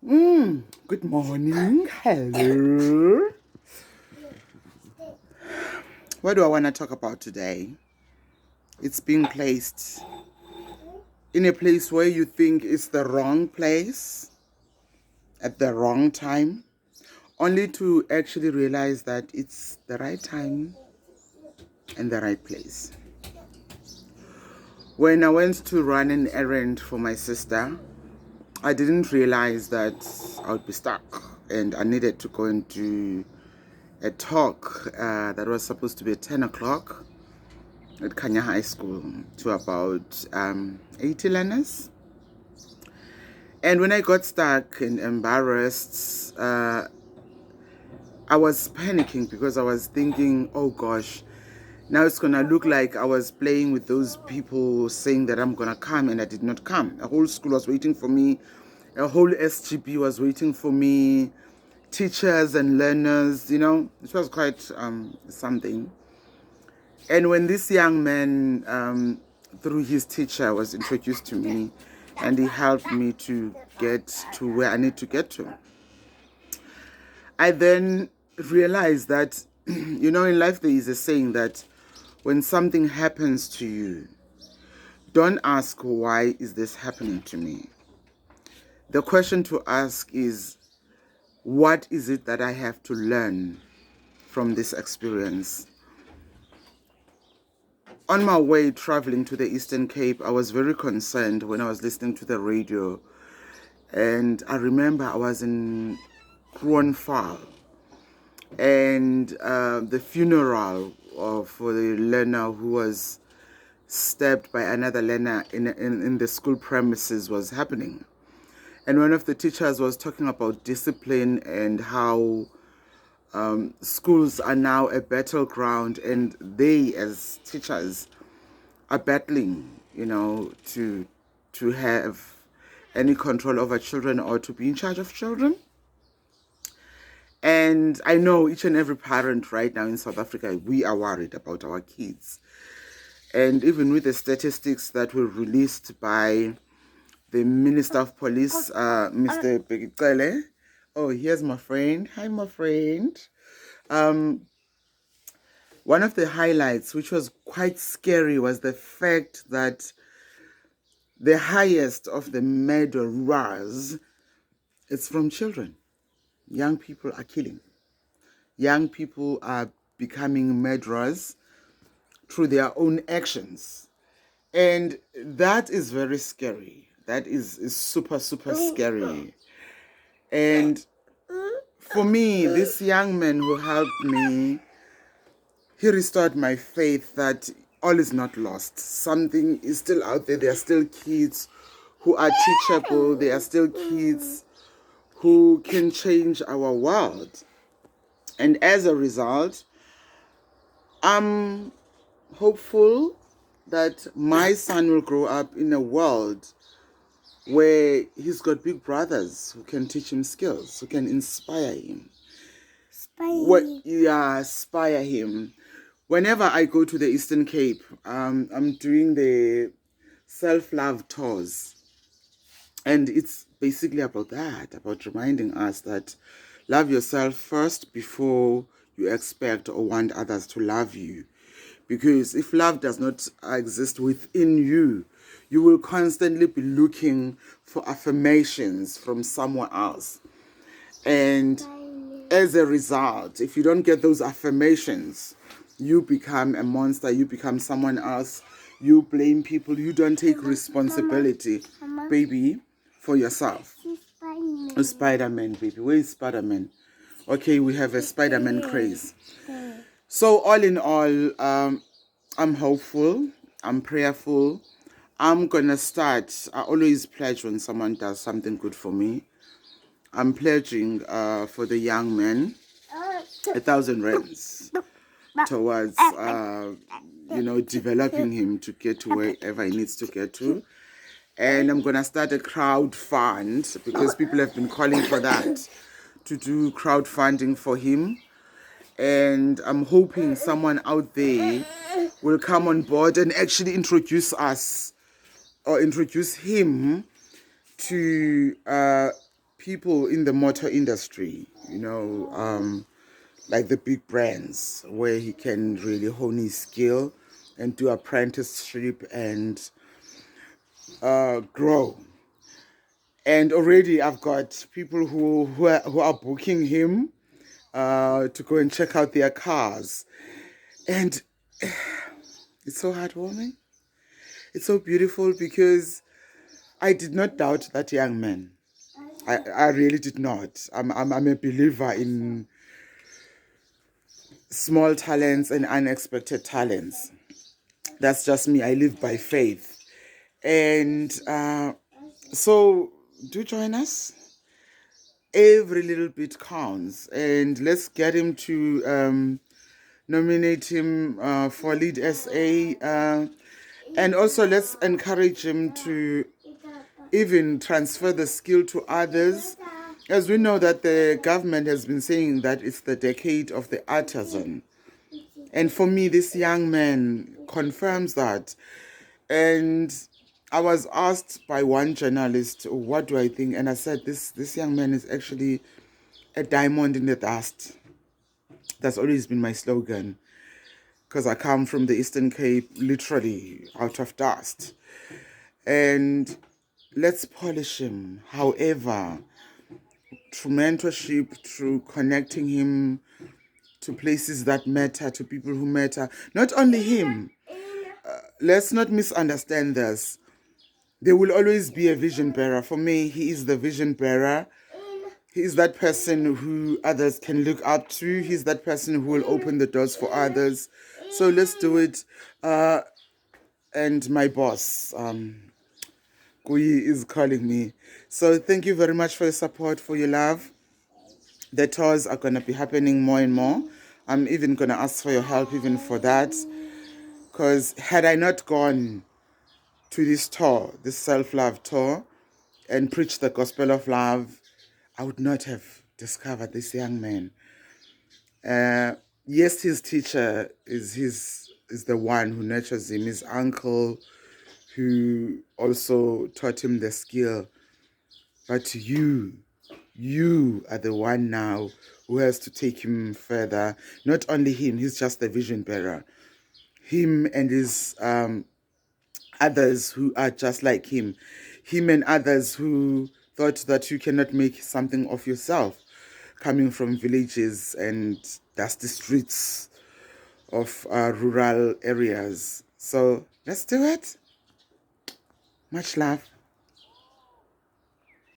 Good morning. Hello. What do I want to talk about today? It's being placed in a place where you think it's the wrong place at the wrong time, only to actually realize that it's the right time and the right place. When I went to run an errand for my sister, I didn't realize that I would be stuck and I needed to go into a talk that was supposed to be at 10 o'clock at Kenya High School to about 80 learners. And when I got stuck and embarrassed, I was panicking because I was thinking, oh gosh, now it's going to look like I was playing with those people saying that I'm going to come and I did not come. A whole school was waiting for me. A whole SGB was waiting for me. Teachers and learners, it was quite something. And when this young man, through his teacher, was introduced to me, and he helped me to get to where I need to get to, I then realized that, in life there is a saying that when something happens to you, don't ask, why is this happening to me? The question to ask is, what is it that I have to learn from this experience? On my way traveling to the Eastern Cape, I was very concerned when I was listening to the radio. And I remember I was in Kroonval, and the funeral for the learner who was stabbed by another learner in the school premises was happening. And one of the teachers was talking about discipline and how schools are now a battleground, and they as teachers are battling, to have any control over children or to be in charge of children. And I know each and every parent right now in South Africa, we are worried about our kids. And even with the statistics that were released by the Minister of Police, Mr. Begitele. Oh, here's my friend. Hi, my friend. One of the highlights, which was quite scary, was the fact that the highest of the murderers, it's from children. Young people are killing. Young people are becoming murderers through their own actions. And that is very scary. That is super, super scary. And for me, this young man who helped me, he restored my faith that all is not lost. Something is still out there. There are still kids who are teachable. There are still kids who can change our world. And as a result, I'm hopeful that my son will grow up in a world where he's got big brothers who can teach him skills, who can inspire him. Inspire him. Whenever I go to the Eastern Cape, I'm doing the self-love tours. And it's basically about that, about reminding us that love yourself first before you expect or want others to love you. Because if love does not exist within you, you will constantly be looking for affirmations from someone else. And as a result, if you don't get those affirmations, you become a monster, you become someone else, you blame people, you don't take responsibility, baby, for yourself. Spider-Man, baby. Where is Spider-Man? Okay, we have a Spider-Man craze. So all in all, I'm hopeful, I'm prayerful. I'm gonna start. I always pledge when someone does something good for me. I'm pledging for the young man 1,000 rands towards developing him to get to wherever he needs to get to. And I'm gonna start a crowd fund because people have been calling for that, to do crowdfunding for him. And I'm hoping someone out there will come on board and actually introduce us or introduce him to people in the motor industry, you know, like the big brands, where he can really hone his skill and do apprenticeship and grow. And already I've got people who are booking him to go and check out their cars. And it's so heartwarming. It's so beautiful because I did not doubt that young man. I really did not. I'm a believer in small talents and unexpected talents. That's just me. I live by faith. And so do join us. Every little bit counts. And let's get him to nominate him for Lead SA. And also let's encourage him to even transfer the skill to others. As we know that the government has been saying that it's the decade of the artisan. And for me, this young man confirms that. And I was asked by one journalist, what do I think? And I said, this young man is actually a diamond in the dust. That's always been my slogan, because I come from the Eastern Cape, literally out of dust. And let's polish him. However, through mentorship, through connecting him to places that matter, to people who matter. Not only him. Let's not misunderstand this. There will always be a vision bearer. For me, he is the vision bearer. He is that person who others can look up to. He's that person who will open the doors for others. So let's do it. And my boss, Kui, is calling me. So thank you very much for your support, for your love. The tours are going to be happening more and more. I'm even going to ask for your help even for that. Because had I not gone to this tour, this self-love tour, and preached the gospel of love, I would not have discovered this young man. Yes, his teacher is the one who nurtures him, his uncle, who also taught him the skill. But you are the one now who has to take him further. Not only him, he's just the vision bearer. Him and his others who are just like him. Him and others who thought that you cannot make something of yourself, coming from villages and dusty streets of rural areas. So let's do it. Much love.